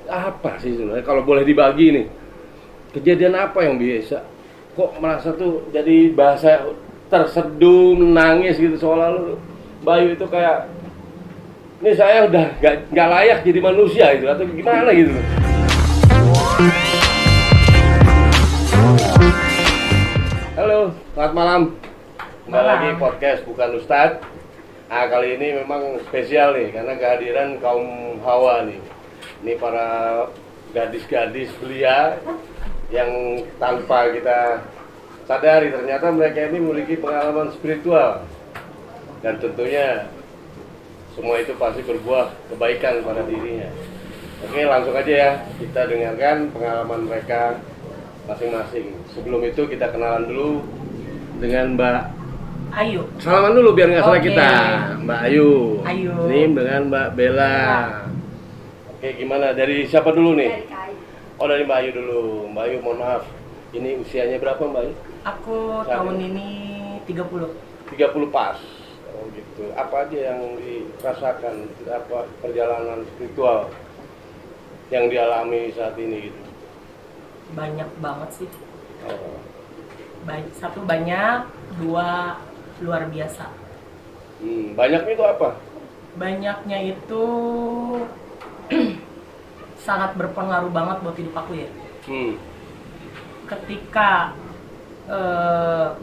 apa sih sebenarnya kalau boleh dibagi nih? Kejadian apa yang biasa? Kok merasa tuh jadi bahasa terseduh, nangis gitu seolah lu Bayu itu kayak ini saya udah nggak layak jadi manusia gitu atau gimana gitu. Halo, selamat malam. Kembali lagi podcast Bukan Ustadz. Nah, kali ini memang spesial nih karena kehadiran kaum Hawa nih. Ini para gadis-gadis belia yang tanpa kita sadari ternyata mereka ini memiliki pengalaman spiritual. Dan tentunya semua itu pasti berbuah kebaikan pada dirinya. Oke, langsung aja ya kita dengarkan pengalaman mereka masing-masing. Sebelum itu kita kenalan dulu dengan Mbak Ayu. Salaman dulu biar nggak salah kita. Mbak Ayu. Ayu. Ini dengan Mbak Bella. Oke, gimana? Dari siapa dulu nih? Oh, dari Mbak Ayu dulu. Mbak Ayu, mohon maaf. Ini usianya berapa, Mbak Ayu? Aku tahun ini 30. 30 pas. Oh, gitu. Apa aja yang dirasakan? Apa perjalanan spiritual yang dialami saat ini gitu? Banyak banget sih. Oh. Satu banyak, dua luar biasa. Banyaknya itu apa? Banyaknya itu sangat berpengaruh banget buat hidup aku ya. Ketika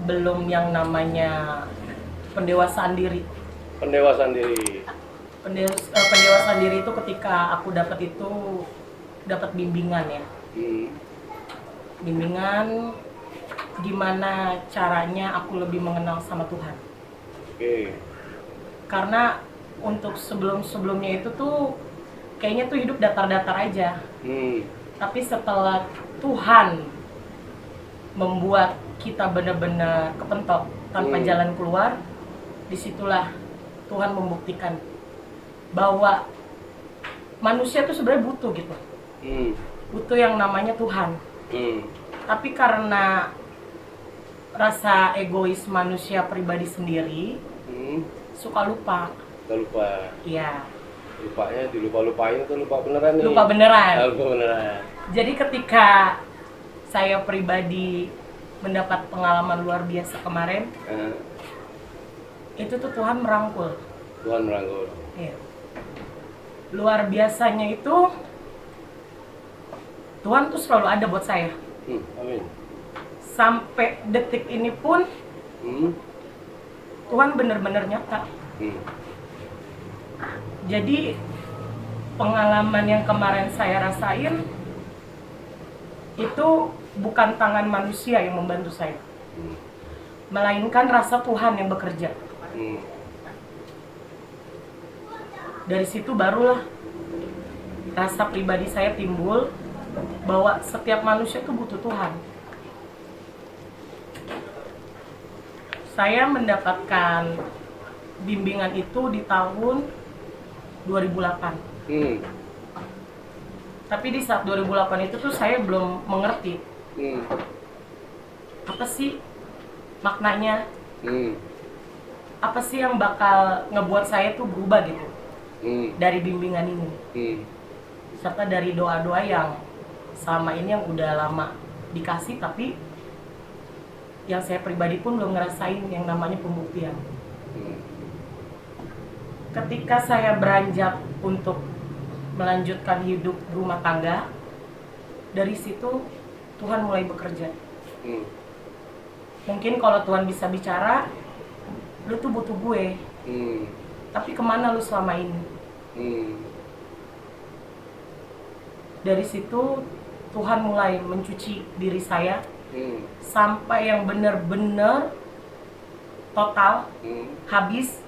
belum yang namanya pendewasaan diri. Pendewasaan diri. Pendewasaan diri itu ketika aku dapat bimbingan ya. Bimbingan gimana caranya aku lebih mengenal sama Tuhan. Oke. Karena untuk sebelum-sebelumnya itu tuh kayaknya tuh hidup datar-datar aja. Tapi setelah Tuhan membuat kita benar-benar kepentok tanpa jalan keluar, disitulah Tuhan membuktikan bahwa manusia tuh sebenarnya butuh gitu. Butuh yang namanya Tuhan. Tapi karena rasa egois manusia pribadi sendiri, suka lupa. Iya. Lupanya dilupa-lupain atau lupa beneran nih? Lupa beneran. Lupa beneran. Jadi ketika saya pribadi mendapat pengalaman luar biasa kemarin, itu tuh Tuhan merangkul. Tuhan merangkul. Iya. Luar biasanya itu Tuhan tuh selalu ada buat saya. Amin. Sampai detik ini pun Tuhan benar-benar nyata. Jadi pengalaman yang kemarin saya rasain itu bukan tangan manusia yang membantu saya, melainkan rasa Tuhan yang bekerja. Dari situ barulah rasa pribadi saya timbul bahwa setiap manusia itu butuh Tuhan. Saya mendapatkan bimbingan itu di tahun 2008. Tapi di saat 2008 itu tuh saya belum mengerti apa sih maknanya, apa sih yang bakal ngebuat saya tuh berubah gitu dari bimbingan ini, serta dari doa-doa yang selama ini yang udah lama dikasih, tapi yang saya pribadi pun belum ngerasain yang namanya pembuktian. Ketika saya beranjak untuk melanjutkan hidup rumah tangga, dari situ Tuhan mulai bekerja. Mungkin kalau Tuhan bisa bicara, lu tuh butuh gue, tapi kemana lu selama ini? Dari situ Tuhan mulai mencuci diri saya sampai yang benar-benar total, habis.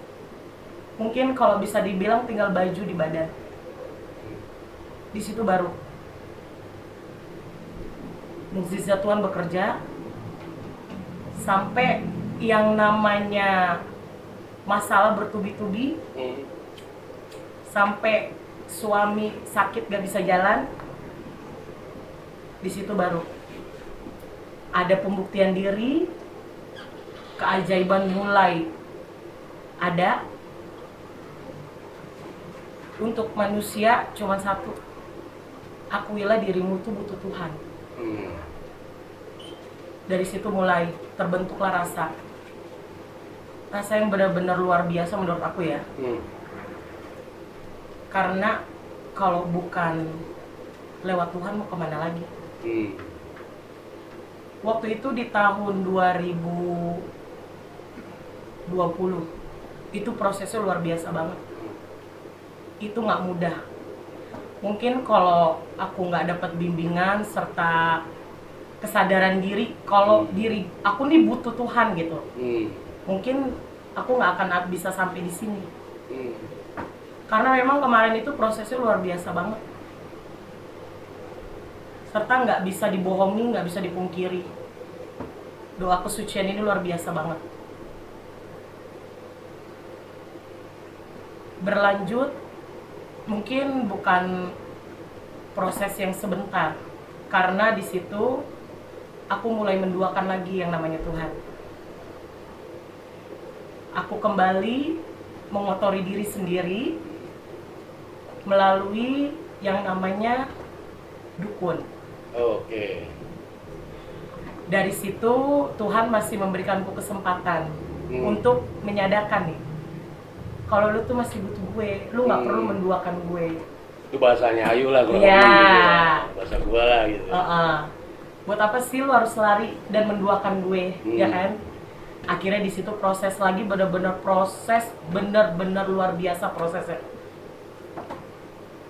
Mungkin kalau bisa dibilang tinggal baju di badan. Di situ baru mukjizat Tuhan bekerja, sampai yang namanya masalah bertubi-tubi, sampai suami sakit gak bisa jalan. Di situ baru ada pembuktian diri, keajaiban mulai ada. Untuk manusia cuma satu, akuilah dirimu tuh butuh Tuhan. Dari situ mulai terbentuklah rasa yang benar-benar luar biasa menurut aku ya. Karena kalau bukan lewat Tuhan mau kemana lagi? Waktu itu di tahun 2020 itu prosesnya luar biasa banget. Itu nggak mudah. Mungkin kalau aku nggak dapat bimbingan serta kesadaran diri kalau diri aku nih butuh Tuhan gitu, mungkin aku nggak akan bisa sampai di sini. Karena memang kemarin itu prosesnya luar biasa banget, serta nggak bisa dibohongi, nggak bisa dipungkiri. Doa kesucian ini luar biasa banget. Berlanjut, mungkin bukan proses yang sebentar, karena di situ aku mulai menduakan lagi yang namanya Tuhan. Aku kembali mengotori diri sendiri melalui yang namanya dukun. Oke. Dari situ Tuhan masih memberikanku kesempatan untuk menyadarkan nih, kalau lu tuh masih butuh gue, lu nggak perlu menduakan gue. Itu bahasanya Ayu lah, kalau bahasa gue lah gitu. Buat apa sih lu harus lari dan menduakan gue, ya kan? Akhirnya di situ proses lagi, bener-bener proses, bener-bener luar biasa prosesnya.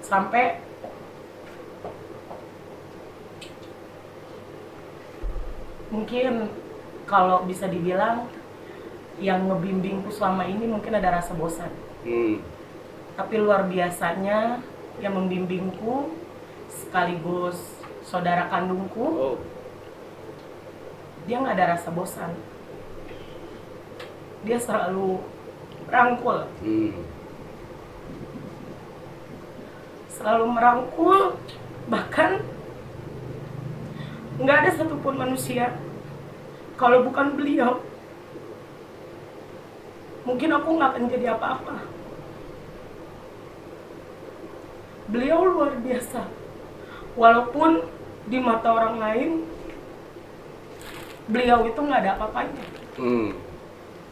Sampai mungkin kalau bisa dibilang yang ngebimbingku selama ini mungkin ada rasa bosan. Tapi luar biasanya yang membimbingku sekaligus saudara kandungku, dia nggak ada rasa bosan. Dia selalu merangkul, selalu merangkul. Bahkan nggak ada satupun manusia, kalau bukan beliau, mungkin aku nggak akan jadi apa-apa. Beliau luar biasa. Walaupun di mata orang lain beliau itu nggak ada apa-apanya,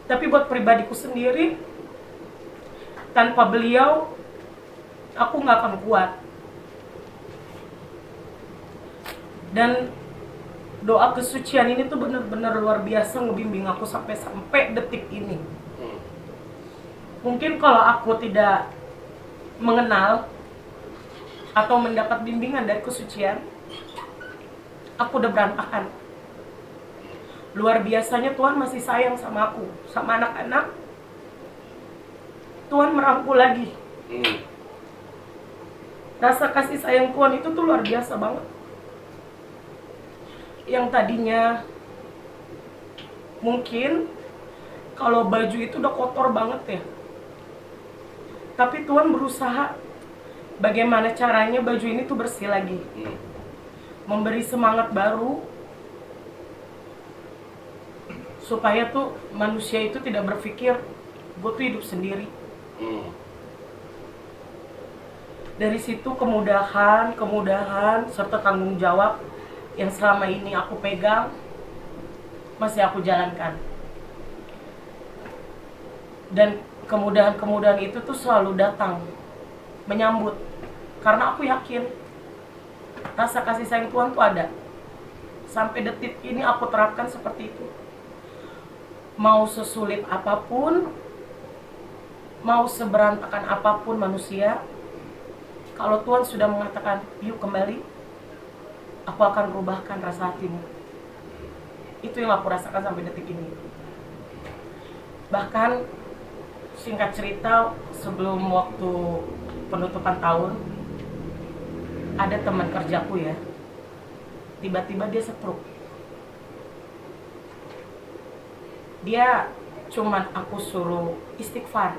tapi buat pribadiku sendiri, tanpa beliau aku nggak akan kuat. Dan doa kesucian ini tuh benar-benar luar biasa ngebimbing aku sampai detik ini. Mungkin kalau aku tidak mengenal atau mendapat bimbingan dari kesucian, aku udah berantakan. Luar biasanya Tuhan masih sayang sama aku, sama anak-anak. Tuhan merangkul lagi. Rasa kasih sayang Tuhan itu tuh luar biasa banget. Yang tadinya mungkin kalau baju itu udah kotor banget ya, tapi Tuhan berusaha bagaimana caranya baju ini tuh bersih lagi, memberi semangat baru supaya tuh manusia itu tidak berpikir gue tuh hidup sendiri. Dari situ kemudahan serta tanggung jawab yang selama ini aku pegang masih aku jalankan. Dan kemudahan itu tuh selalu datang menyambut, karena aku yakin rasa kasih sayang Tuhan tuh ada. Sampai detik ini aku terapkan seperti itu. Mau sesulit apapun, mau seberantakan apapun manusia, kalau Tuhan sudah mengatakan yuk kembali, aku akan rubahkan rasa hatimu. Itu yang aku rasakan sampai detik ini. Bahkan singkat cerita, sebelum waktu penutupan tahun, ada teman kerjaku ya, tiba-tiba dia stroke. Dia cuman aku suruh istighfar.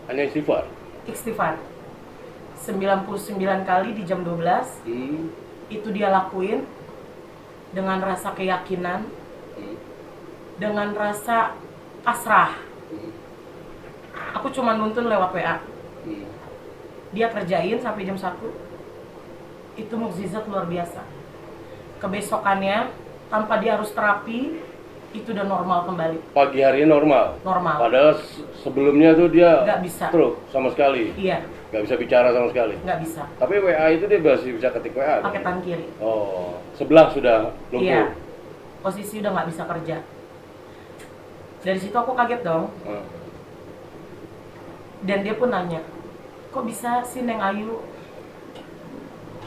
Hanya istighfar? Istighfar 99 kali di jam 12. Itu dia lakuin dengan rasa keyakinan, dengan rasa pasrah. Aku cuma nuntun lewat WA. Dia kerjain sampai jam 1. itu mukjizat luar biasa. Kebesokannya tanpa dia harus terapi itu udah normal kembali. Pagi harinya normal. Normal. Padahal sebelumnya tuh dia Nggak bisa. stroke sama sekali. Iya. Nggak bisa bicara sama sekali. Nggak bisa. Tapi WA itu dia masih bisa ketik WA. Pakai tangan kiri. Oh, sebelah sudah lumpuh. Iya. Posisi udah nggak bisa kerja. Dari situ aku kaget dong. Dan dia pun nanya, kok bisa sih Neng Ayu?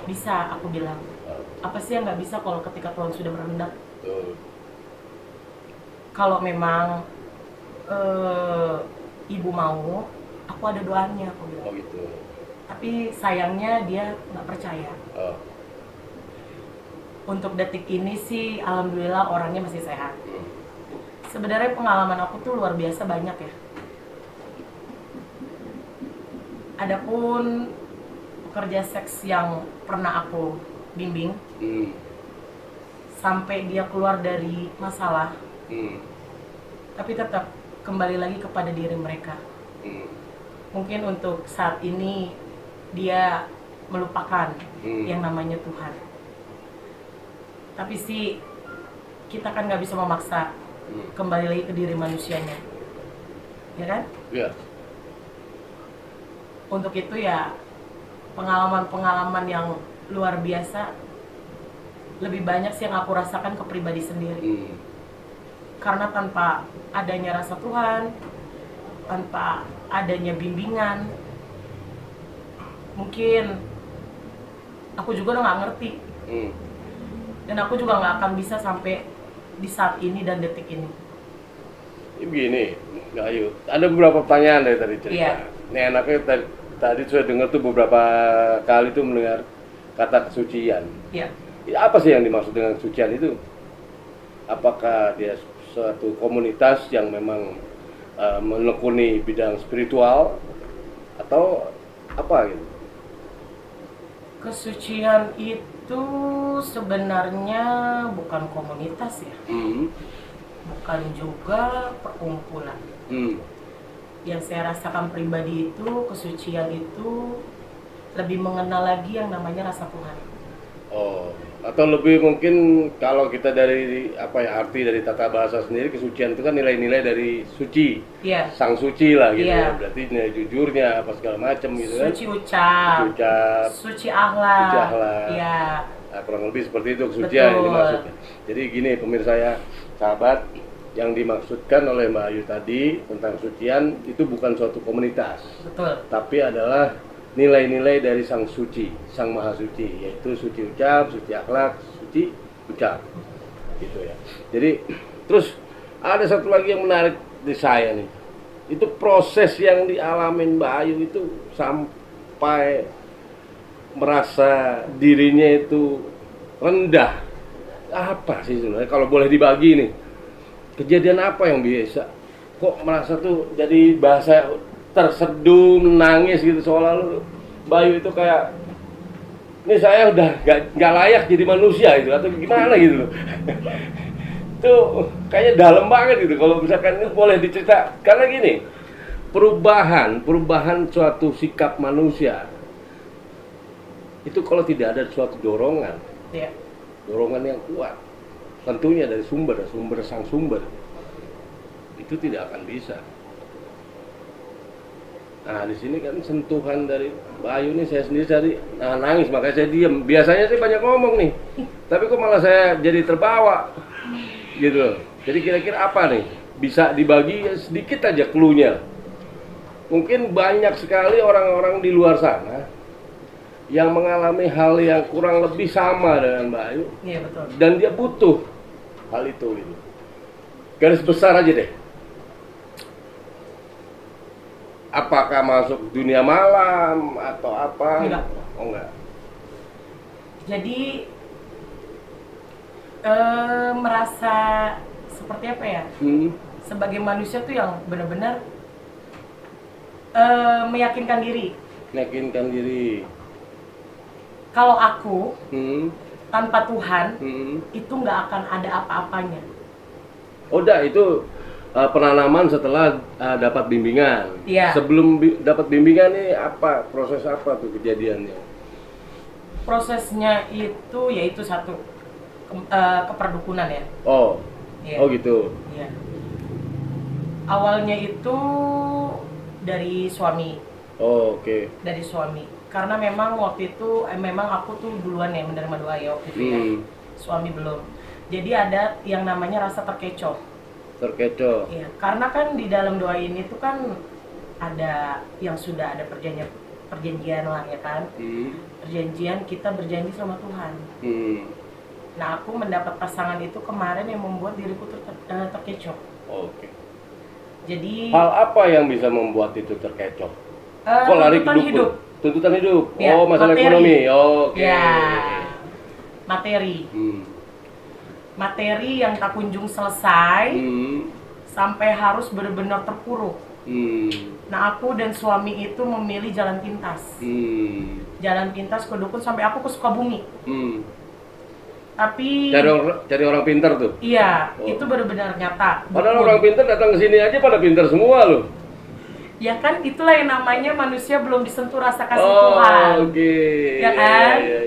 Bisa, aku bilang. Apa sih yang nggak bisa kalau ketika Tuhan sudah berkehendak? Kalau memang ibu mau, aku ada doanya, aku bilang. Oh gitu. Tapi sayangnya dia nggak percaya. Untuk detik ini sih, alhamdulillah orangnya masih sehat. Sebenarnya pengalaman aku tuh luar biasa banyak ya. Adapun pekerja seks yang pernah aku bimbing, sampai dia keluar dari masalah, tapi tetap kembali lagi kepada diri mereka. Mungkin untuk saat ini dia melupakan yang namanya Tuhan. Tapi sih kita kan nggak bisa memaksa kembali lagi ke diri manusianya, ya kan? Iya. Untuk itu ya pengalaman-pengalaman yang luar biasa lebih banyak sih yang aku rasakan ke pribadi sendiri. Karena tanpa adanya rasa Tuhan, tanpa adanya bimbingan, mungkin aku juga udah nggak ngerti. Dan aku juga nggak akan bisa sampai di saat ini dan detik ini. Begini, Mbak Ayu, ada beberapa pertanyaan dari tadi cerita. Iya. Ini anaknya tadi sudah dengar tuh beberapa kali tuh mendengar kata kesucian. Iya. Apa sih yang dimaksud dengan kesucian itu? Apakah dia suatu komunitas yang memang menekuni bidang spiritual atau apa gitu? Kesucian itu sebenarnya bukan komunitas ya, bukan juga perkumpulan. Yang saya rasakan pribadi itu, kesucian itu lebih mengenal lagi yang namanya rasa Tuhan. Oh, atau lebih mungkin kalau kita dari apa ya, arti dari tata bahasa sendiri, kesucian itu kan nilai-nilai dari suci. Iya. Sang suci lah gitu Iya. ya. Berarti nilai jujurnya apa segala macam gitu kan. Suci ucap, Suci ucap, suci akhlak. suci akhlak. Iya. Nah, kurang lebih seperti itu kesucian yang Betul. dimaksudnya. Jadi gini pemirsa ya, sahabat, yang dimaksudkan oleh Mbak Ayu tadi tentang kesucian itu bukan suatu komunitas. Betul. Tapi adalah nilai-nilai dari Sang Suci, Sang Maha Suci, yaitu suci ucap, suci akhlak, suci ucap, gitu ya. Jadi terus ada satu lagi yang menarik di saya nih, itu proses yang dialamin Mbak Ayu itu sampai merasa dirinya itu rendah. Apa sih sebenarnya kalau boleh dibagi nih? Kejadian apa yang biasa? Kok merasa tuh jadi bahasa terseduh, nangis gitu seolah-olah Bayu itu kayak ini saya udah nggak layak jadi manusia itu atau gimana gitu loh. Tuh kayaknya dalam banget gitu kalau misalkan ini boleh dicerita karena gini perubahan suatu sikap manusia itu kalau tidak ada suatu dorongan, Iya. dorongan yang kuat tentunya dari sumber sang sumber itu tidak akan bisa. Nah di sini kan sentuhan dari Mbak Ayu nih saya sendiri tadi nangis makanya saya diam. Biasanya sih banyak ngomong nih, tapi kok malah saya jadi terbawa gitu loh. Jadi kira-kira apa nih bisa dibagi sedikit aja clue-nya. Mungkin banyak sekali orang-orang di luar sana yang mengalami hal yang kurang lebih sama dengan Mbak Ayu. Iya betul. Dan dia butuh hal itu gitu. Garis besar aja deh. Apakah masuk dunia malam atau apa? Enggak. Oh enggak. Jadi merasa seperti apa ya? Sebagai manusia tuh yang benar-benar meyakinkan diri. Meyakinkan diri. Kalau aku tanpa Tuhan itu nggak akan ada apa-apanya. Oh udah itu penanaman setelah dapat bimbingan. Iya. Sebelum dapat bimbingan nih apa proses apa tuh kejadiannya? Prosesnya itu yaitu satu keperdukunan ya. Oh. Iya. Oh gitu. Iya. Awalnya itu dari suami. Oh, oke. Dari suami. Karena memang waktu itu memang aku tuh duluan ya menerima doa ya waktu itu ya. Suami belum. Jadi ada yang namanya rasa terkecoh. Terkecoh. Iya, karena kan di dalam doa ini tuh kan ada yang sudah ada perjanjian lah ya kan. Perjanjian kita berjanji sama Tuhan. Nah, aku mendapat pasangan itu kemarin yang membuat diriku terkecoh. Oke. Jadi hal apa yang bisa membuat itu terkecoh? Kok lari ke tuntutan dukun? hidup. Tuntutan hidup. Ya, Oh, masalah materi. ekonomi. Oke. Ya, materi. Materi yang tak kunjung selesai sampai harus benar-benar terpuruk. Nah, aku dan suami itu memilih jalan pintas. Jalan pintas ke dukun sampai aku ke Sukabumi. Tapi Cari orang pintar tuh. iya, Oh. itu benar-benar nyata. Padahal Dukun. orang pintar datang ke sini aja pada pintar semua loh. Ya kan, itulah yang namanya manusia belum disentuh rasa kasih Oh, Tuhan. oke. Ya kan? Iya.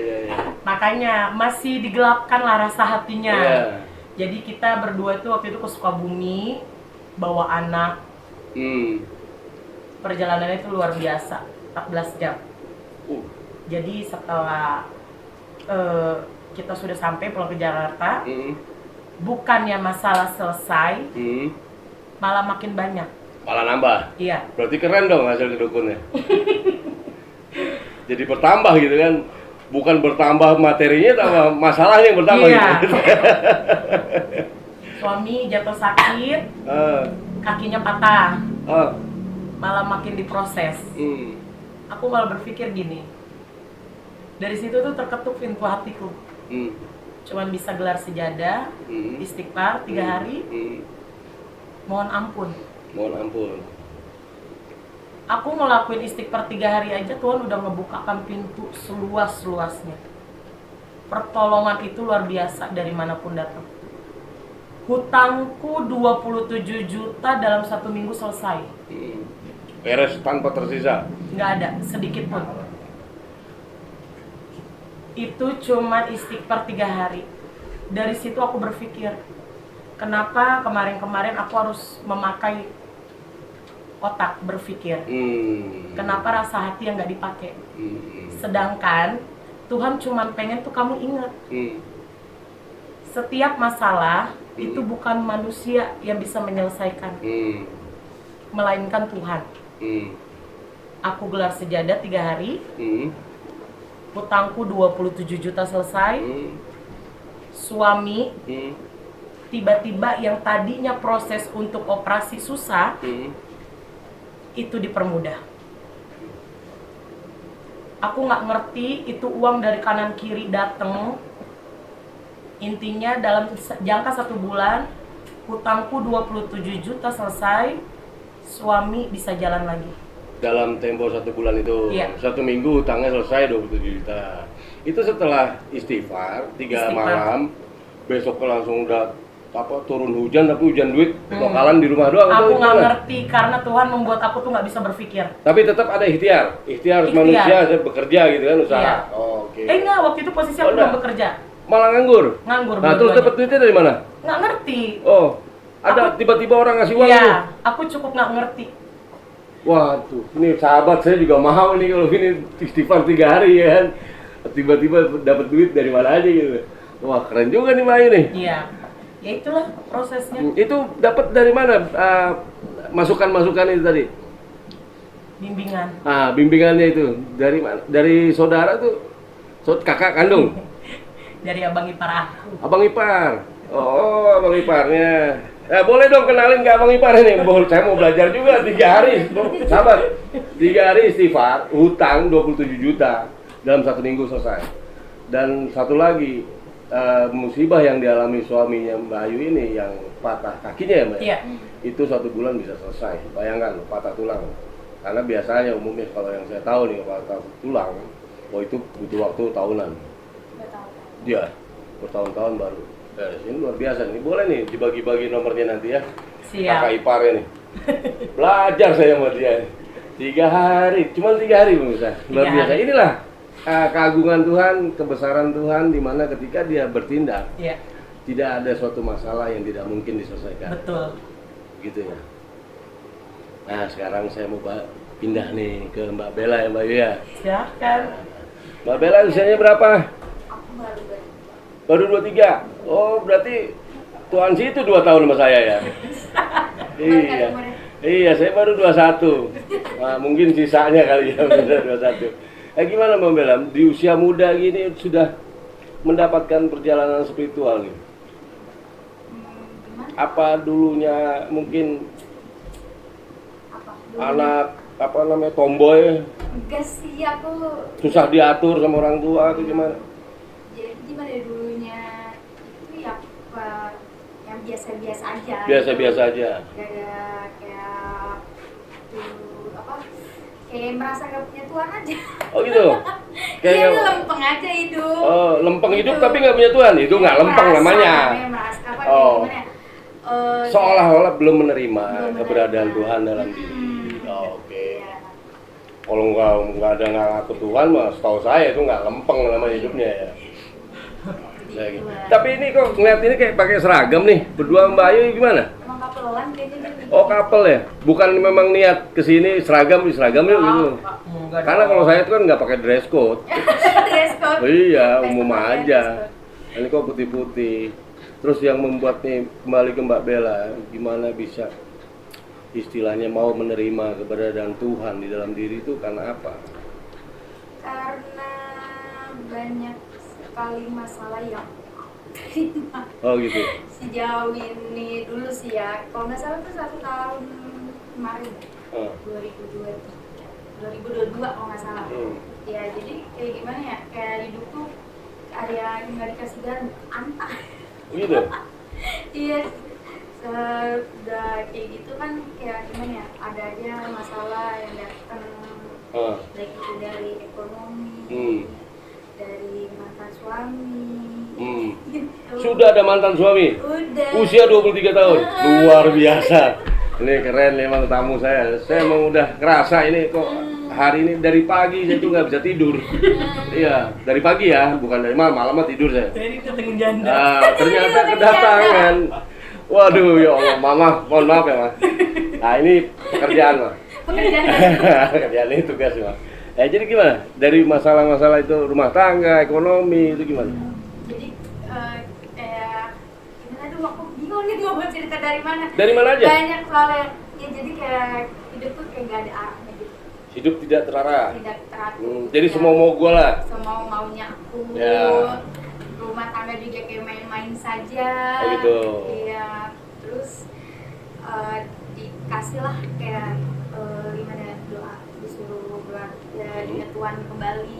Makanya masih digelapkan lah rasa hatinya. Iya. Jadi kita berdua itu waktu itu ke Sukabumi, bawa anak. Perjalanannya itu luar biasa, 14 jam. Jadi setelah kita sudah sampai pulang ke Jakarta, bukannya masalah selesai, malah makin banyak. Malah nambah. Iya. Berarti keren dong hasil dukunnya. Jadi bertambah gitu kan. Bukan bertambah materinya, tambah masalahnya yang bertambah Iya. gitu. Suami jatuh sakit, kakinya patah, malah makin diproses. Aku malah berpikir gini, dari situ tuh terketuk pintu hatiku. Cuman bisa gelar sejadah, istighfar 3 hari, mohon ampun. Mohon ampun. Aku ngelakuin istighfar 3 hari aja, Tuhan udah ngebukakan pintu seluas-luasnya. Pertolongan itu luar biasa dari manapun datang. Hutangku 27 juta dalam 1 minggu selesai. Beres tanpa tersisa. Nggak ada, sedikit pun. Itu cuma istighfar 3 hari. Dari situ aku berpikir, kenapa kemarin-kemarin aku harus memakai otak berpikir? Kenapa rasa hati yang nggak dipakai? Sedangkan Tuhan cuma pengen tuh kamu ingat, setiap masalah itu bukan manusia yang bisa menyelesaikan, melainkan Tuhan. Aku gelar sejadah 3 hari, hutangku 27 juta selesai. Suami tiba-tiba yang tadinya proses untuk operasi susah, itu dipermudah. Aku nggak ngerti itu uang dari kanan kiri dateng. Intinya dalam jangka 1 bulan, hutangku 27 juta selesai, suami bisa jalan lagi. Dalam tempo 1 bulan itu, Iya. 1 minggu hutangnya selesai 27 juta. Itu setelah istighfar 3 malam, besoknya langsung udah turun hujan, tapi hujan duit lokalan di rumah doang. Aku nggak gimana? ngerti karena Tuhan membuat aku tuh nggak bisa berpikir. Tapi tetap ada ikhtiar manusia bekerja gitu kan, usaha. Iya. Oh, oke. Enggak, waktu itu posisi aku belum bekerja. Malah nganggur. Nganggur. Nah, terus dapat duitnya dari mana? Nggak ngerti. Oh, ada tiba-tiba orang ngasih uang. Iya, aku cukup nggak ngerti. Waduh, ini sahabat saya juga mau nih kalau ini istighfar 3 hari ya kan. Tiba-tiba dapat duit dari mana aja gitu. Wah, keren juga nih Mbak nih. Iya. Ya itulah prosesnya. Itu dapat dari mana masukan-masukan itu tadi? Bimbingan. Bimbingannya itu dari mana? Dari saudara tuh, kakak kandung, Dari abang ipar aku. abang ipar. Oh, abang iparnya. Boleh dong kenalin ke abang ipar ini. Saya mau belajar juga 3 hari. Sahabat, 3 hari istighfar, hutang 27 juta dalam 1 minggu selesai. Dan satu lagi, musibah yang dialami suaminya Mbak Ayu ini yang patah kakinya ya Mbak? Iya. Itu 1 bulan bisa selesai. Bayangkan patah tulang. Karena biasanya umumnya kalau yang saya tahu nih patah tulang, itu butuh waktu tahunan. Iya, bertahun-tahun baru. Ini luar biasa nih. Boleh nih dibagi-bagi nomornya nanti ya. Siap. Kakak iparnya nih. Belajar saya sama dia. 3 hari, cuma 3 hari pemirsa. Luar 3 biasa. hari. Inilah keagungan Tuhan, kebesaran Tuhan, di mana ketika dia bertindak, Iya. tidak ada suatu masalah yang tidak mungkin diselesaikan. Betul. Gitu ya. Nah sekarang saya mau pindah nih ke Mbak Bella ya Mbak Yuya. Silakan. Mbak Bella usianya berapa? Aku baru Baru 23. Oh berarti Tuhan sih itu 2 tahun sama saya ya. Iya. Iya, saya baru 21. Nah, mungkin sisanya kali ya benar 21. Gimana Mbak Bella? Di usia muda gini sudah mendapatkan perjalanan spiritual nih. gimana? Apa dulunya mungkin Apa? anak apa namanya tomboy, Enggak sih, aku susah diatur sama orang tua atau gimana? jadi gimana ya dulunya itu ya apa, yang biasa-biasa aja. Biasa-biasa aja. Gak ada kayak apa? Kayak merasa gak punya Tuhan aja. Oh gitu. Iya, lempeng aja hidup. Oh, lempeng hidup tapi nggak punya Tuhan. Itu nggak lempeng namanya. Merasa apa Oh. gimana ya? Seolah-olah belum menerima Belum keberadaan menerima. Tuhan dalam diri. Oke. Iya. Kalau nggak ada nggak ngatur Tuhan, mah setahu saya itu nggak lempeng nama hidupnya ya. Nah, gitu. Tapi ini kok ngeliat ini kayak pakai seragam nih. Berdua Mbak Ayu gimana? Emang kapelan kayaknya nih. Oh couple ya? Bukan memang niat kesini seragam yuk gitu. Enggak Karena dong. kalau saya itu kan nggak pakai dress code. Dress code. Oh iya, Dress umum code, aja. dress code. Ini kok putih-putih. Terus yang membuat nih kembali ke Mbak Bella, gimana bisa istilahnya mau menerima keberadaan Tuhan di dalam diri itu karena apa? Karena banyak sekali masalah yang Oh gitu. sejauh ini dulu sih ya, kalau nggak salah tuh 1 tahun kemarin Oh. 2022 kalau nggak salah. Ya jadi kayak gimana ya, kayak hidup tuh ada yang nggak dikasih garam antah. Gitu. Iya, sudah kayak gitu kan kayak gimana ya, ada aja masalah yang datang, Oh. baik itu dari ekonomi, dari mantan suami. Gitu. Sudah ada mantan suami? Udah. Usia 23 tahun? Luar biasa. Ini keren memang tamu saya. Saya emang udah ngerasa ini kok hari ini dari pagi saya tuh nggak bisa tidur. Iya, dari pagi ya, bukan dari malam. Malam mah tidur saya. Jadi ketemu janda. Ternyata kedatangan. Waduh, ya Allah, Mama, mohon maaf ya, Mas. Nah, ini pekerjaan, Mas. Pekerjaan. Pekerjaan ini tugas, Mas. Jadi gimana? Dari masalah-masalah itu rumah tangga, ekonomi itu gimana? Jadi kayak gimana tuh, aku bingung nih mau cerita dari mana. Dari mana aja? Banyak hal yang ya, jadi kayak hidup tuh kayak gak ada arahnya gitu. Hidup tidak terarah. Tidak teratur. Jadi semua mau gua lah. Semau maunya aku. Ya. Rumah tangga juga kayak main-main saja. Oh gitu. Iya. Terus dikasih lah kayak gimana ya, doa, disuruh doa ya, dengan Tuhan kembali.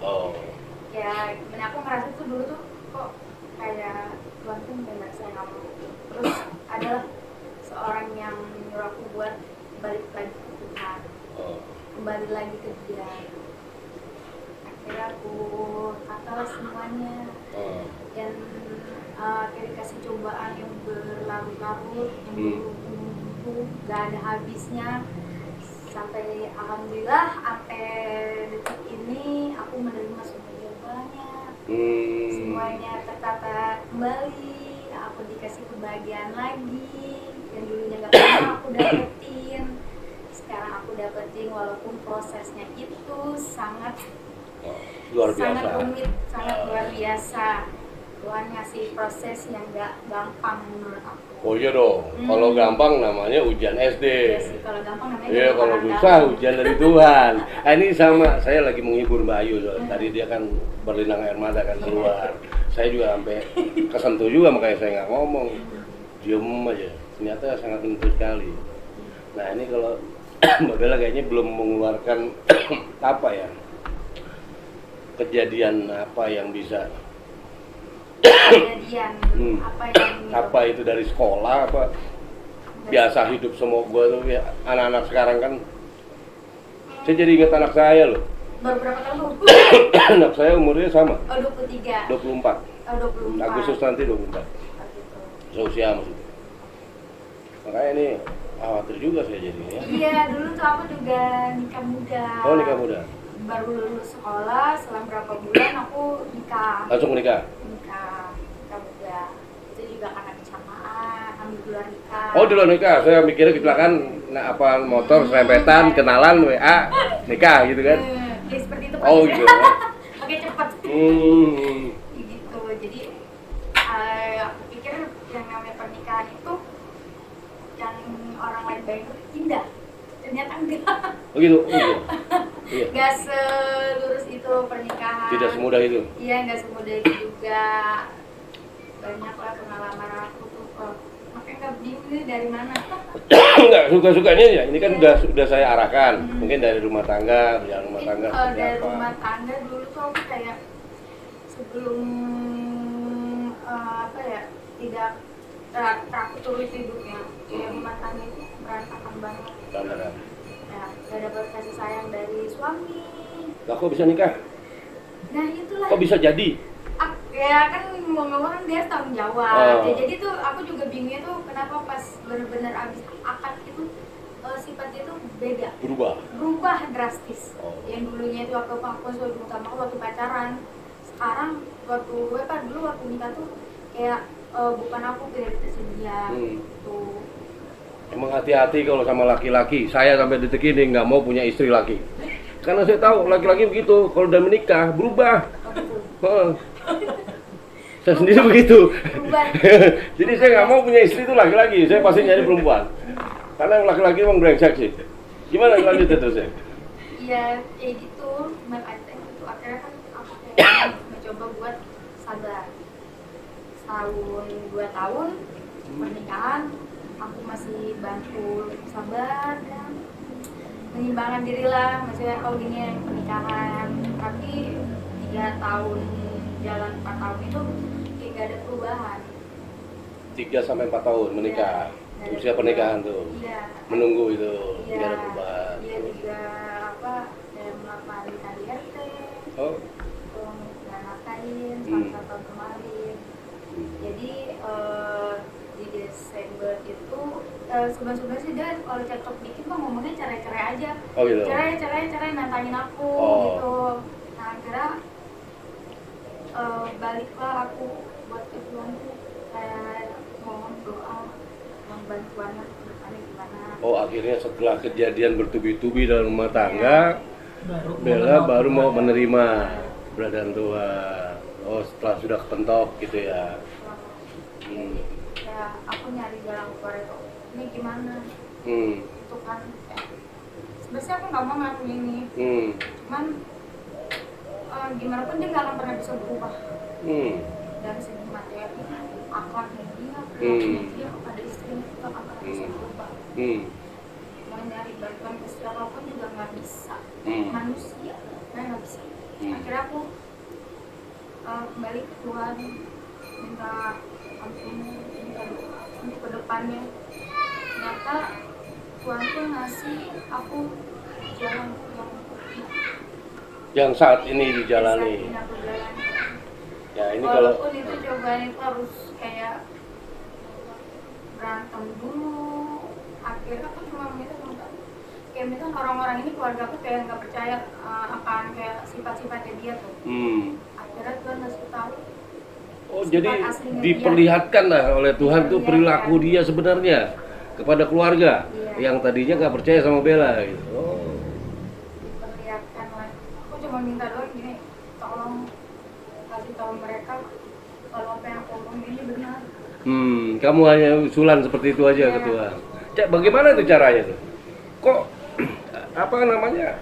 Oh. Ya gimana, aku ngerasa tuh dulu tuh kok kayak Tuhan tuh nggak sayang aku. Terus adalah seorang yang nyuruh aku buat balik lagi ke Tuhan, Oh. kembali lagi ke Dia. Akhirnya aku katalah semuanya, Oh. dan kayak dikasih cobaan yang berlarut-larut, yang berbuku, gak ada habisnya, sampai alhamdulillah sampai detik ini aku menerima semua jawabannya. Semuanya tertata kembali, aku dikasih kebahagiaan lagi yang dulunya gak pernah aku dapetin, sekarang aku dapetin, walaupun prosesnya itu sangat Luar biasa. sangat rumit, sangat luar biasa. Tuhan ngasih proses yang gak gampang menurut aku. Oh iya dong, kalau gampang namanya ujian SD. Ya sih, kalau gampang namanya Iya, juga kalau orang susah gampang. ujian dari Tuhan. Ini sama, saya lagi menghibur Mbak Ayu soalnya. Tadi dia kan berlinang air mata kan keluar. Saya juga sampai kesentuh juga, makanya saya nggak ngomong, diem aja. Ternyata sangat menyentuh sekali. Nah ini kalau Mbak Bella kayaknya belum mengeluarkan apa ya, kejadian apa yang bisa Kejadian apa itu dari sekolah apa biasa hidup semua gua tuh ya, anak-anak sekarang kan saya jadi ingat anak saya loh. baru berapa tahun? Anak saya umurnya sama, Oh 23. 24. Oh 24. Agustus nanti 24. Oh, gitu. Seusia maksudnya. Makanya ini khawatir juga saya jadinya ya. Iya, dulu tuh aku juga nikah muda. Oh nikah muda. baru lulus sekolah, selang berapa bulan aku nikah. Langsung menikah? Nikah muda. Itu juga karena kecamaan, ambil gelar nikah. Oh di luar nikah, saya mikirnya kecelakaan motor, serempetan, kenalan, WA, nikah gitu kan? Ya seperti itu Oh gitu. Oke cepat. Gitu, jadi aku pikir yang namanya pernikahan itu yang orang lain bayang itu indah, ternyata enggak. Oh gitu, iya. Nggak selurus itu pernikahan. Tidak semudah itu. Iya, nggak semudah itu juga. Banyak lah pengalaman aku tuh. Makanya nggak bingung nih dari mana. Enggak, suka-sukanya ya, ini kan udah saya arahkan. Mungkin dari rumah tangga, berjalan rumah tangga seperti Dari apa. rumah tangga dulu tuh aku kayak sebelum tidak teratur hidupnya. Ya rumah tangga itu berantakan banget. Berantakan. Ya, gak dapat kasih sayang dari suami. Lah kok bisa nikah? Nah itulah. Kok bisa jadi? Ya kan ngomong-ngomong kan dia tanggung jawab. Ya, jadi tuh aku juga bingungnya tuh kenapa pas benar-benar abis akad itu sifatnya itu beda. Berubah drastis. Yang dulunya itu aku sudah utama waktu pacaran. Sekarang dulu waktu nikah tuh kayak bukan aku prioritas dia tuh. Emang hati-hati kalau sama laki-laki. Saya sampai detik ini nggak mau punya istri laki. Karena saya tahu laki-laki begitu, kalau udah menikah berubah. Saya sendiri begitu. Jadi saya nggak mau punya istri itu laki-laki. Saya pasti nyari perempuan. Karena yang laki-laki emang brengsek sih. Gimana lanjut terus ya? Iya, kayak gitu. Makanya itu akhirnya kan aku kayak mencoba buat sabar. Setahun 2 tahun pernikahan. Aku masih bantu sabar dan menyimbangkan diri lah, maksudnya gini yang pernikahan. Tapi 3 tahun jalan 4 tahun itu kayak gak ada perubahan. 3-4 tahun menikah, Ya, usia pernikahan tuh. Iya. Menunggu itu, Iya. gak ada perubahan. Iya juga dan melakukan KDRT. Oh. Dan nafkahin selama 1 tahun kemarin. Jadi di Desember itu sebenarnya sih dia kalau cocok dikit mah ngomongnya cerai-cerai aja. Oh gitu. Cerai nantangin aku gitu. Nah akhirnya baliklah aku buat ke Tuhan tuh kayak mohon doa, mohon bantuan lah depannya gimana. Oh akhirnya setelah kejadian bertubi-tubi dalam rumah tangga, Bella baru mau menerima keberadaan Tuhan. Oh setelah sudah kepentok gitu ya. Ya aku nyari jalan keluar itu ini gimana itu kan sebenarnya aku nggak mau ngelakuin ini cuman gimana pun dia nggak akan pernah bisa berubah dari segi materi akhlaknya dia pada istrinya itu nggak akan pernah bisa berubah mau nyari bantuan ke siapapun juga nggak bisa manusia nggak bisa akhirnya aku kembali ke Tuhan minta ampun untuk kedepannya. Ternyata Tuhan tuh ngasih aku jalan yang saat ini dijalani. Ya ini kalau walaupun itu cobaan itu harus kayak berantem dulu. Akhirnya aku cuma minta kayak misalnya orang-orang ini keluarga aku kayak nggak percaya akan kayak sifat-sifatnya dia tuh. Akhirnya Tuhan ngasih tahu. Oh jadi diperlihatkan lah oleh Tuhan tuh perilaku dia sebenarnya kepada keluarga yang tadinya nggak percaya sama Bella gitu. Oh. Diperlihatkan lah. Aku cuma minta doang gini, tolong kasih tahu mereka kalau apa yang aku ngomong ini benar. Kamu hanya usulan seperti itu aja ke Tuhan. Bagaimana itu caranya tuh? Kok apa namanya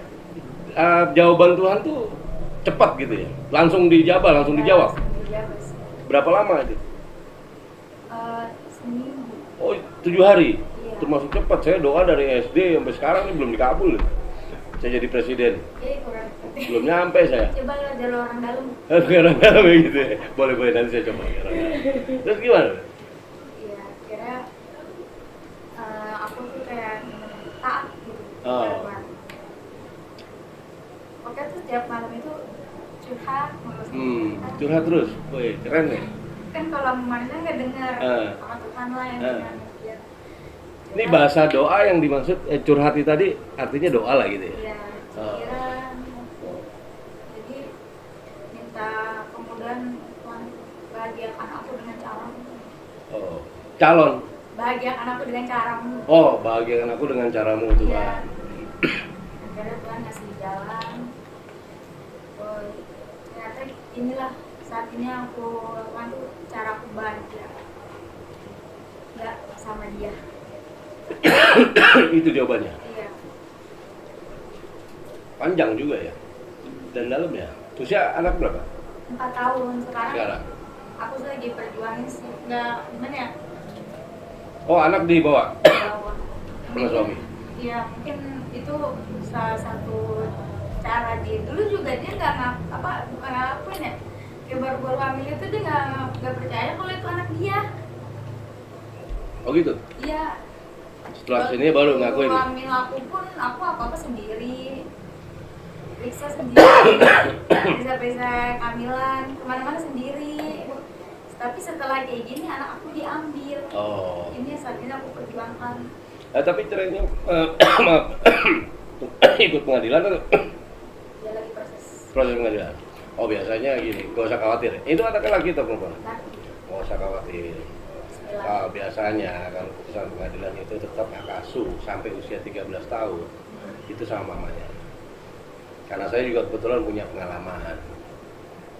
jawaban Tuhan tuh cepat gitu ya? Langsung dijawab, langsung dijawab. Berapa lama itu? Seminggu. Oh 7 hari? Iya. Termasuk cepat, saya doa dari SD sampai sekarang ini belum dikabul. Saya jadi presiden. Belum nyampe saya. Coba lihat jalur orang dalam. Orang dalam gitu ya? Boleh nanti saya coba. Terus gimana? Iya, kira aku tuh kayak taat gitu. Oke tuh tiap malam itu curhat curhat terus, woi keren ya. Kan kalau manusia nggak dengar, sama Tuhan lah yang dengar. Ini bahasa doa yang dimaksud curhat tadi artinya doa lah gitu ya. Iya, pikiran. bahagiakan aku dengan caramu. Oh, calon. Bahagiakan aku dengan caramu. Oh, bahagiakan aku dengan caramu Iya. Tuhan. Akhirnya Tuhan ngasih jalan. Oh, ternyata inilah saat ini aku lakukan tuh cara aku bahagia. Ya, sama dia. Itu jawabannya. Iya. Panjang juga ya. Dan dalam ya. Usia anak berapa 4 tahun sekarang. sekarang? Aku tuh lagi perjuangin sih. Nggak, gimana ya? Oh, anak dibawa Bahwa sama suami. Iya, mungkin itu salah satu cara dia. Dulu juga dia nggak bukan ngapain ya. Kayak baru-baru hamil itu dia nggak percaya kalau itu anak dia. Oh gitu. Iya. Setelah sini baru ngakuin. Waktu hamil aku pun aku apa-apa sendiri. Periksa sendiri. Periksa kehamilan, kemana-mana sendiri. Tapi setelah kayak gini anak aku diambil. Oh. Ini saat ini aku perjuangkan. Tapi cerainya maaf. Ikut pengadilan atau Dia lagi proses. proses pengadilan? Oh, biasanya gini, gak usah khawatir. Itu anaknya laki atau perempuan? Lagi. Gak usah khawatir. Biasanya kalau putusan pengadilan itu tetap hak asuh sampai usia 13 tahun. Itu sama mamanya. Karena saya juga kebetulan punya pengalaman.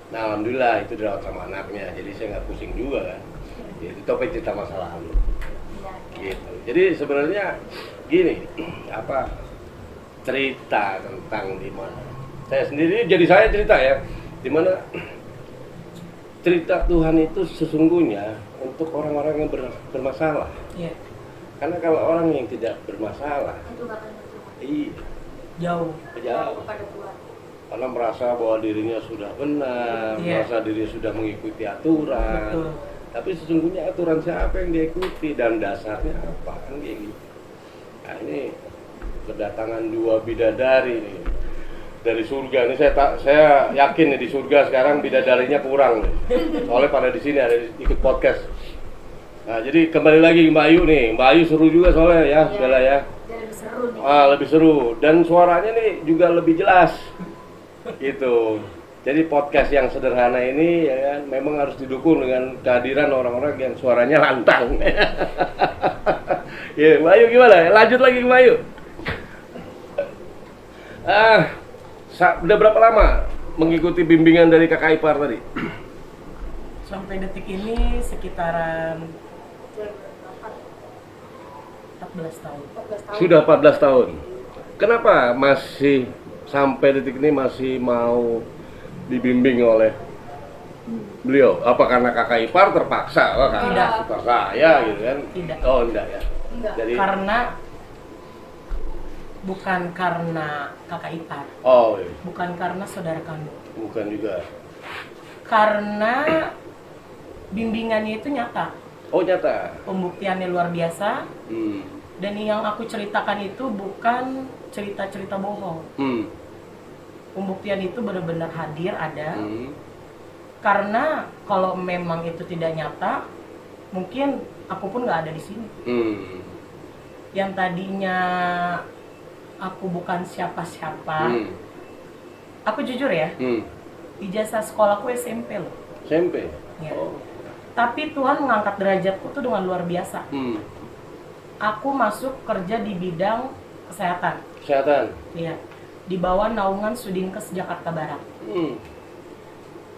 Nah, alhamdulillah itu dirawat sama anaknya, jadi saya nggak pusing juga kan. Itu topik cerita masa lalu. Iya. Gitu. Jadi sebenarnya gini, cerita tentang dimana saya sendiri, jadi saya cerita ya, dimana cerita Tuhan itu sesungguhnya untuk orang-orang yang bermasalah. Iya. Karena kalau orang yang tidak bermasalah, Itu bakal berjuang. iya, Jauh. jauh. Kepada Tuhan. Karena merasa bahwa dirinya sudah benar, Iya. merasa dirinya sudah mengikuti aturan. Betul. Tapi sesungguhnya aturan siapa yang dia ikuti dan dasarnya apa kan kayak gitu. Nah, ini kedatangan 2 bidadari nih dari surga. Ini saya yakin nih di surga sekarang bidadarinya kurang nih. Soalnya pada di sini ada ikut podcast. Nah, jadi kembali lagi ke Mbak Ayu nih. Mbak Ayu seru juga soalnya ya, Iya. Bella ya. Dan lebih seru nih. Lebih seru dan suaranya nih juga lebih jelas. Gitu. Jadi podcast yang sederhana ini ya kan memang harus didukung dengan kehadiran orang-orang yang suaranya lantang. Ya, Mbak Ayu gimana? Lanjut lagi ke Mbak Ayu. Udah berapa lama mengikuti bimbingan dari Kakak Ipar tadi? Sampai detik ini sekitaran 14 tahun. 14 tahun. Sudah 14 tahun. Kenapa masih sampai detik ini masih mau dibimbing oleh beliau? Apa karena Kakak Ipar terpaksa? Wah, karena Tidak. suka saya gitu kan? Tidak. Oh, enggak ya. Enggak. Jadi Bukan karena kakak ipar, oh, iya. bukan karena saudara kandung, Bukan juga. karena bimbingannya itu nyata, Oh, nyata. pembuktiannya luar biasa, Hmm. dan yang aku ceritakan itu bukan cerita-cerita bohong. Hmm. Pembuktian itu benar-benar hadir, ada. Hmm. Karena kalau memang itu tidak nyata, mungkin aku pun nggak ada di sini. Hmm. Yang tadinya aku bukan siapa-siapa, aku jujur ya, Hmm. ijazah sekolahku SMP loh. SMP. Ya. Oh. Tapi Tuhan mengangkat derajatku tuh dengan luar biasa. Hmm. Aku masuk kerja di bidang kesehatan. Kesehatan. Iya. Di bawah naungan Sudinkes Jakarta Barat. Hmm.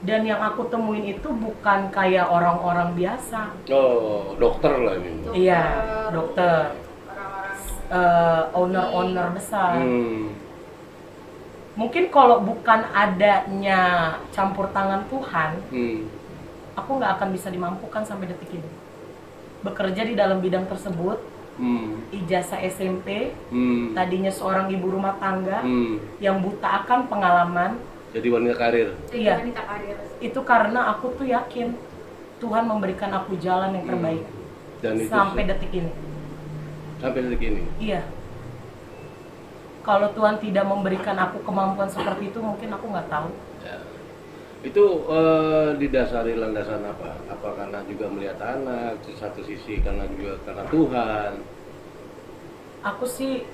Dan yang aku temuin itu bukan kayak orang-orang biasa. Oh, dokter lah ini. Iya, dokter, Orang-orang owner-owner besar. Hmm. Mungkin kalau bukan adanya campur tangan Tuhan, Hmm. aku nggak akan bisa dimampukan sampai detik ini. Bekerja di dalam bidang tersebut, Hmm. ijazah SMP, Hmm. tadinya seorang ibu rumah tangga Hmm. yang buta akan pengalaman. Jadi wanita karir. Iya. wanita karir. Itu karena aku tuh yakin Tuhan memberikan aku jalan yang terbaik Dan itu sampai detik ini. sampai detik ini. Iya. Kalau Tuhan tidak memberikan aku kemampuan seperti itu, mungkin aku nggak tahu. Ya. Itu didasari landasan apa? Apa karena juga melihat anak, di satu sisi karena juga karena Tuhan, Aku sih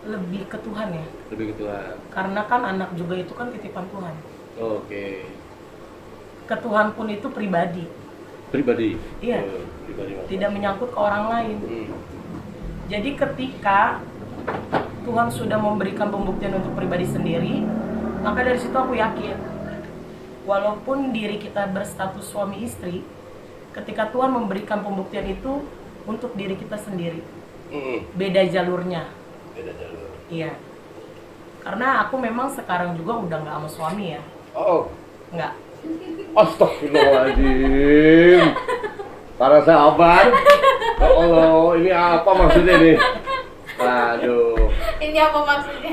lebih ke Tuhan ya. lebih ke Tuhan. Karena kan anak juga itu kan titipan Tuhan. Oke. Ke Tuhan pun itu pribadi. Pribadi. Iya. Pribadi Tidak menyangkut ke orang lain. Jadi ketika Tuhan sudah memberikan pembuktian untuk pribadi sendiri, maka dari situ aku yakin, walaupun diri kita berstatus suami istri, ketika Tuhan memberikan pembuktian itu untuk diri kita sendiri, beda jalurnya. Beda jalur. Iya. Karena aku memang sekarang juga udah nggak sama suami ya. Oh. Nggak. Astagfirullahaladzim. Para sahabat. Ya Allah, ini apa maksudnya nih? Aduh. Ini apa maksudnya?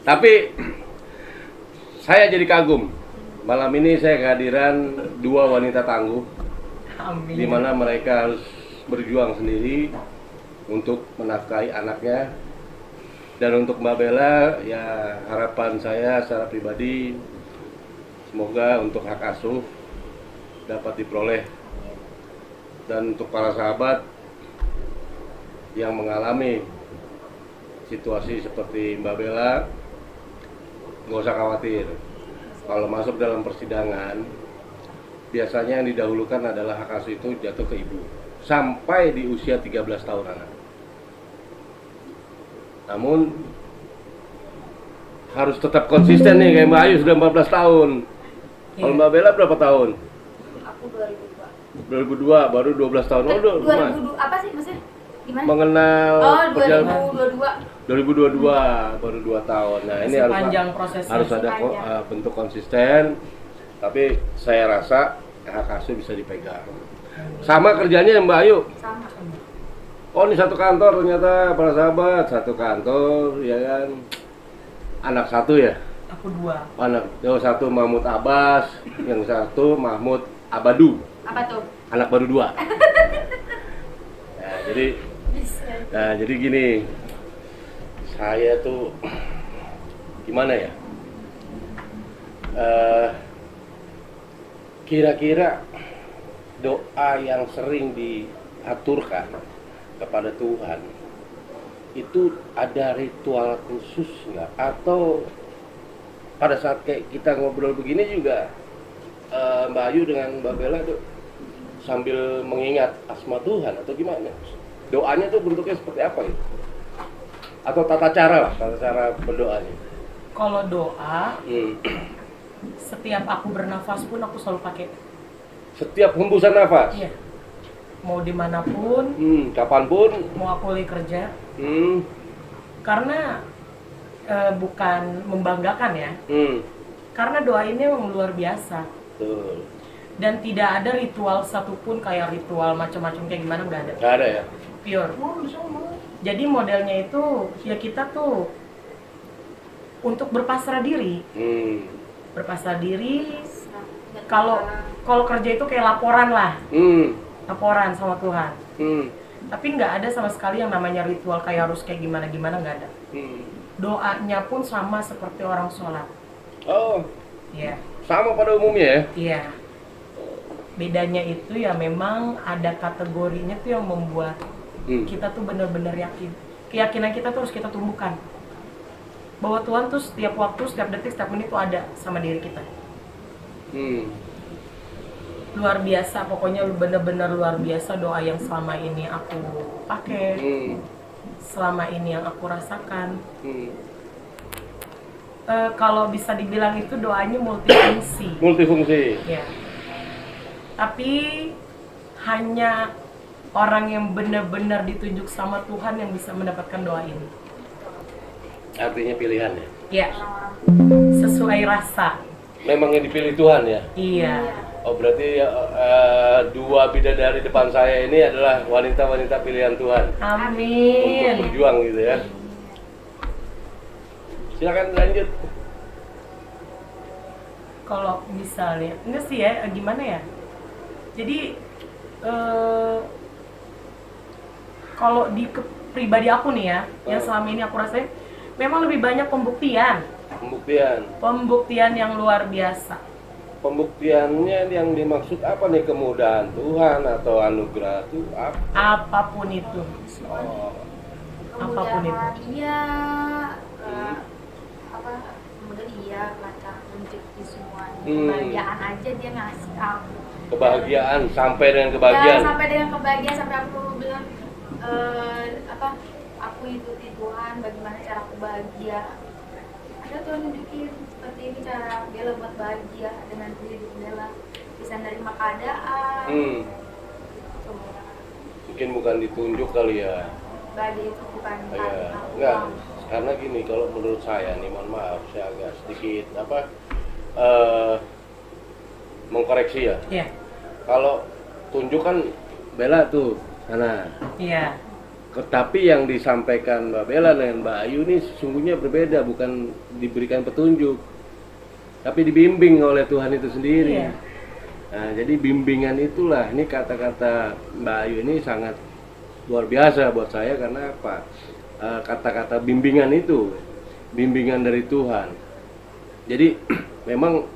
Tapi saya jadi kagum. Malam ini saya kehadiran dua wanita tangguh, Amin. di mana mereka harus berjuang sendiri untuk menafkahi anaknya. Dan untuk Mbak Bella, ya harapan saya secara pribadi, semoga untuk hak asuh dapat diperoleh. Dan untuk para sahabat yang mengalami situasi seperti Mbak Bella, nggak usah khawatir. Kalau masuk dalam persidangan, biasanya yang didahulukan adalah hak asuh itu jatuh ke ibu sampai di usia 13 tahun anak. Namun harus tetap konsisten nih, kayak Mbak Ayu sudah 14 tahun. Kalau Mbak Bella berapa tahun? Aku 2002. 2002, baru 12 tahun. Oh, 2002 apa sih maksudnya? Gimana? Mengenal Oh, perjalanan 2022. 2022, baru 2 tahun. Nah, ini Masih panjang prosesnya. harus ada bentuk konsisten. Tapi saya rasa hak asuh bisa dipegang. Sama kerjanya Mbak Ayu. Sama. Oh, ini satu kantor ternyata para sahabat, satu kantor, ya kan. Anak satu ya? Aku 2. Anak, satu Mahmud Abbas, yang satu Mahmud Abadu. Apa tuh? Anak baru 2. Nah, jadi gini, saya tuh gimana ya? Kira-kira doa yang sering diaturkan kepada Tuhan itu ada ritual khusus nggak? Atau pada saat kayak kita ngobrol begini juga Mbak Ayu dengan Mbak Bella tuh sambil mengingat asma Tuhan atau gimana? Doanya tuh bentuknya seperti apa gitu? Atau tata cara berdoanya? Kalau doa, setiap aku bernafas pun aku selalu pakai. Setiap hembusan nafas? Iya. Mau dimanapun, kapanpun, mau aku lagi kerja. hmm, Karena bukan membanggakan ya. Karena doa ini memang luar biasa. Betul. Dan tidak ada ritual satupun kayak ritual macam-macam kayak gimana, nggak ada. Nggak ada ya? Pure. Jadi modelnya itu ya kita tuh untuk berpasrah diri. Berpasrah diri. Kalau kerja itu kayak laporan lah. Laporan sama Tuhan. Tapi nggak ada sama sekali yang namanya ritual kayak harus kayak gimana-gimana, nggak ada. Doanya pun sama seperti orang sholat. Oh, Iya. sama pada umumnya ya? Iya. Bedanya itu ya memang ada kategorinya tuh yang membuat kita tuh benar-benar yakin. Keyakinan kita tuh harus kita tumbuhkan. Bahwa Tuhan tuh setiap waktu, setiap detik, setiap menit tuh ada sama diri kita. Luar biasa, pokoknya benar-benar luar biasa doa yang selama ini aku pakai, selama ini yang aku rasakan. Kalau bisa dibilang itu doanya multifungsi. Multifungsi. Ya. Tapi hanya orang yang benar-benar ditunjuk sama Tuhan yang bisa mendapatkan doa ini. Artinya pilihan ya? Ya. Sesuai rasa. Memang yang dipilih Tuhan ya? Iya. Oh, berarti dua bidadari depan saya ini adalah wanita-wanita pilihan Tuhan. Amin. Untuk berjuang gitu ya. Silakan lanjut. Kalau misalnya, enggak sih ya, gimana ya? Jadi kalau di pribadi aku nih ya, yang selama ini aku rasain, memang lebih banyak pembuktian. Pembuktian yang luar biasa. Pembuktiannya yang dimaksud apa nih? Kemudahan Tuhan atau anugerah itu apa? Apapun itu. Oh. Apapun itu. Iya, kemudian iya, lancar rezeki semuanya. Kebahagiaan aja dia ngasih aku. kebahagiaan, sampai dengan kebahagiaan. Ya, sampai dengan kebahagiaan, sampai aku bilang aku ikuti Tuhan, bagaimana cara aku bahagia. Ada Tuhan nunjukin seperti ini cara Bella buat bahagia dengan hidup Bella, bisa nerima keadaan. Mungkin bukan ditunjuk kali ya. Bahagia itu bukan Enggak, karena gini, kalau menurut saya nih, mohon maaf, saya agak sedikit mengkoreksi ya. Iya. Kalau tunjuk kan Bella tuh sana. Iya. Tapi yang disampaikan Mbak Bella dengan Mbak Ayu ini sesungguhnya berbeda, bukan diberikan petunjuk, tapi dibimbing oleh Tuhan itu sendiri. Iya. Nah, jadi bimbingan itulah, ini kata-kata Mbak Ayu ini sangat luar biasa buat saya, karena apa? Kata-kata bimbingan itu, bimbingan dari Tuhan. Jadi memang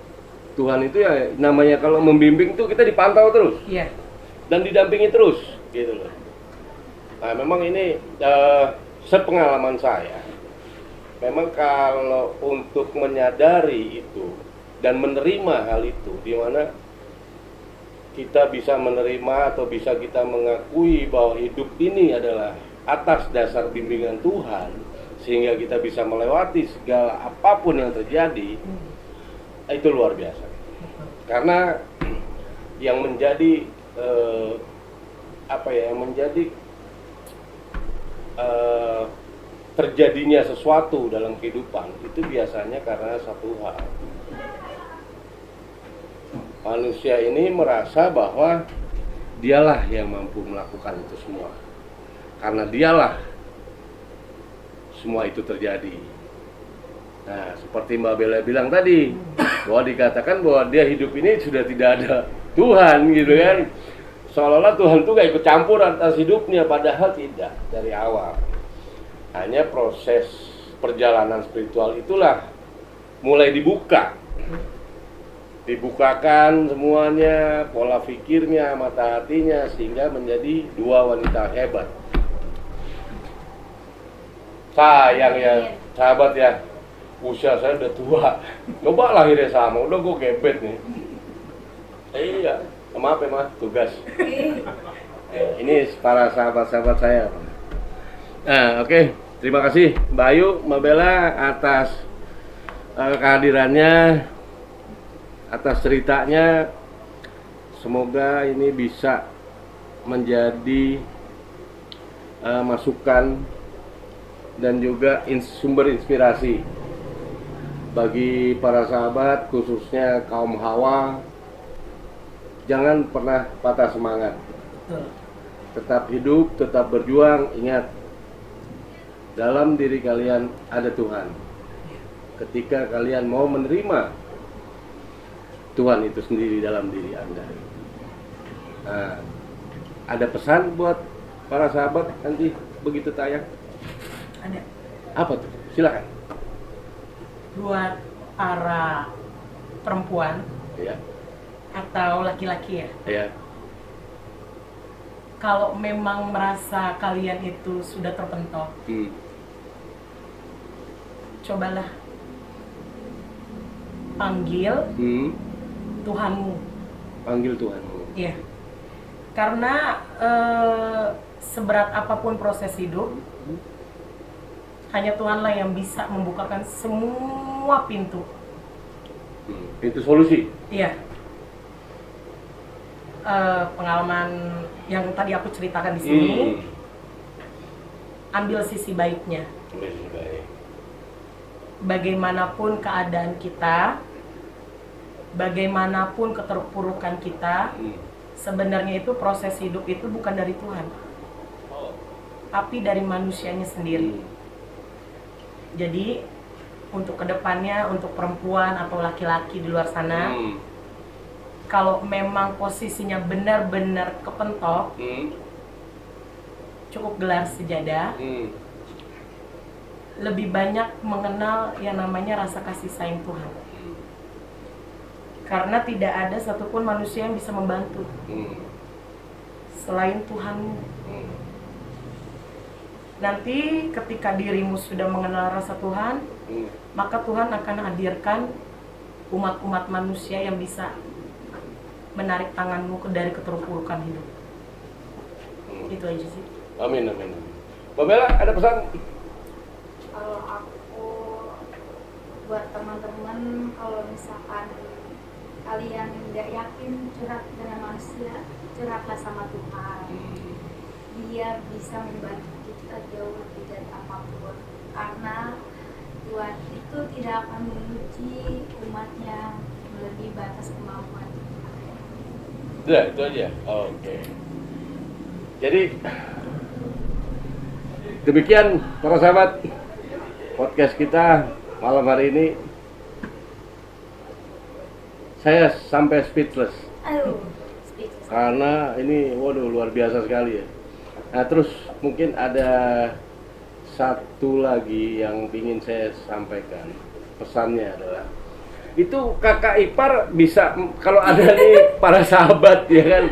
Tuhan itu ya namanya, kalau membimbing itu kita dipantau terus. Iya. Dan didampingi terus, gitu loh. Nah, memang ini sepengalaman saya, memang kalau untuk menyadari itu dan menerima hal itu, di mana kita bisa menerima atau bisa kita mengakui bahwa hidup ini adalah atas dasar bimbingan Tuhan, sehingga kita bisa melewati segala apapun yang terjadi, itu luar biasa. Karena yang menjadi yang menjadi terjadinya sesuatu dalam kehidupan itu biasanya karena satu hal. Manusia ini merasa bahwa dialah yang mampu melakukan itu semua, karena dialah semua itu terjadi. Nah, seperti Mbak Bella bilang tadi, bahwa dikatakan bahwa dia hidup ini sudah tidak ada Tuhan, gitu kan. Seolah-olah Tuhan itu gak ikut campur atas hidupnya, padahal tidak, dari awal. Hanya proses perjalanan spiritual itulah mulai dibukakan semuanya, pola pikirnya, mata hatinya, sehingga menjadi dua wanita hebat. Sayang ya sahabat ya, usia saya udah tua, coba lahirnya sama, udah gue gebet nih. Iya, maaf ya mas, tugas. Ini para sahabat-sahabat saya. Nah, oke. Terima kasih Mbak Ayu, Mbak Bella atas kehadirannya, atas ceritanya. Semoga ini bisa menjadi masukan dan juga sumber inspirasi bagi para sahabat, khususnya kaum Hawa. Jangan pernah patah semangat. Tetap hidup, tetap berjuang. Ingat, dalam diri kalian ada Tuhan. Ketika kalian mau menerima Tuhan itu sendiri dalam diri Anda. Nah, ada pesan buat para sahabat nanti begitu tayang? Ada. Apa tuh? Silakan. Buat para perempuan, Ya. atau laki-laki ya. Ya. Kalau memang merasa kalian itu sudah terpentok, cobalah panggil Tuhanmu. Panggil Tuhanmu. Iya. Karena seberat apapun proses hidup, hanya Tuhanlah yang bisa membukakan semua pintu. Pintu solusi. Iya. Pengalaman yang tadi aku ceritakan di sini, ambil sisi baiknya. Bagaimanapun keadaan kita, bagaimanapun keterpurukan kita, sebenarnya itu proses hidup itu bukan dari Tuhan, tapi dari manusianya sendiri. Jadi untuk kedepannya, untuk perempuan atau laki-laki di luar sana, kalau memang posisinya benar-benar kepentok, cukup gelar sejadah, lebih banyak mengenal yang namanya rasa kasih sayang Tuhan. Karena tidak ada satupun manusia yang bisa membantu selain Tuhanmu. Nanti ketika dirimu sudah mengenal rasa Tuhan, maka Tuhan akan hadirkan umat-umat manusia yang bisa menarik tanganmu dari keterpurukan hidup. Itu aja sih. Amin. Mbak Bella ada pesan? Kalau aku buat teman-teman, kalau misalkan kalian nggak yakin curhat dengan manusia, curhatlah sama Tuhan. Dia bisa membantu kita jauh lebih dari apapun, karena Tuhan itu tidak akan menguji umatnya melebihi batas kemampuan. Udah, itu aja. Oke. Jadi demikian para sahabat podcast kita malam hari ini. Saya sampai speechless Aduh, speechless. karena ini waduh luar biasa sekali ya. Nah terus mungkin ada satu lagi yang ingin saya sampaikan. Pesannya adalah itu kakak ipar bisa kalau ada nih para sahabat ya kan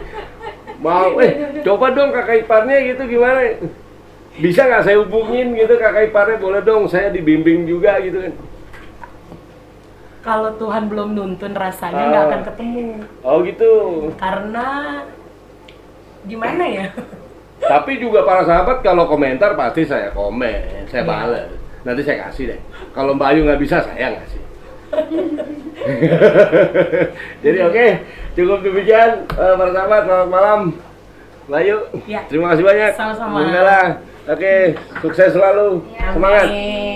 mau coba dong kakak iparnya gitu gimana, bisa nggak saya hubungin gitu kakak iparnya, boleh dong saya dibimbing juga gitu kan. Kalau Tuhan belum nuntun rasanya nggak akan ketemu. Oh gitu. Karena gimana ya? Tapi juga para sahabat kalau komentar pasti saya komen, saya balas. Nanti saya kasih deh. Kalau Mbak Ayu nggak bisa, saya ngasih. Jadi oke, cukup demikian para sahabat, selamat malam. Mbak Ayu, Ya. terima kasih banyak. Sama-sama. Alhamdulillah. Oke, sukses selalu. Ya. Semangat. Amin.